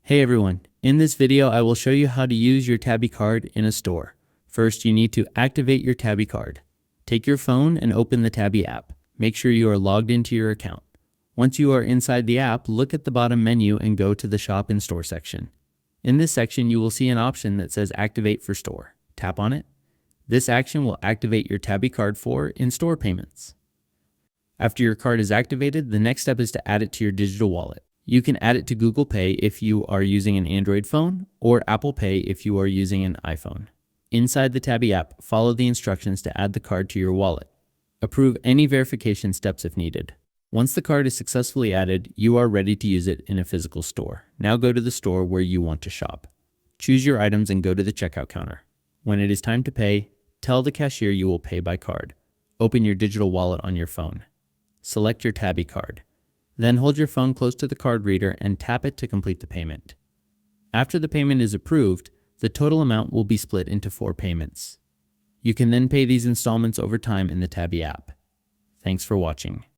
Hey everyone, in this video I will show you how to use your Tabby card in a store. First, you need to activate your Tabby card. Take your phone and open the Tabby app. Make sure you are logged into your account. Once you are inside the app, look at the bottom menu and go to the Shop in Store section. In this section, you will see an option that says Activate for Store. Tap on it. This action will activate your Tabby card for in-store payments. After your card is activated, the next step is to add it to your digital wallet. You can add it to Google Pay if you are using an Android phone, or Apple Pay if you are using an iPhone. Inside the Tabby app, follow the instructions to add the card to your wallet. Approve any verification steps if needed. Once the card is successfully added, you are ready to use it in a physical store. Now go to the store where you want to shop. Choose your items and go to the checkout counter. When it is time to pay, tell the cashier you will pay by card. Open your digital wallet on your phone. Select your Tabby card. Then hold your phone close to the card reader and tap it to complete the payment. After the payment is approved, the total amount will be split into 4 payments. You can then pay these installments over time in the Tabby app. Thanks for watching.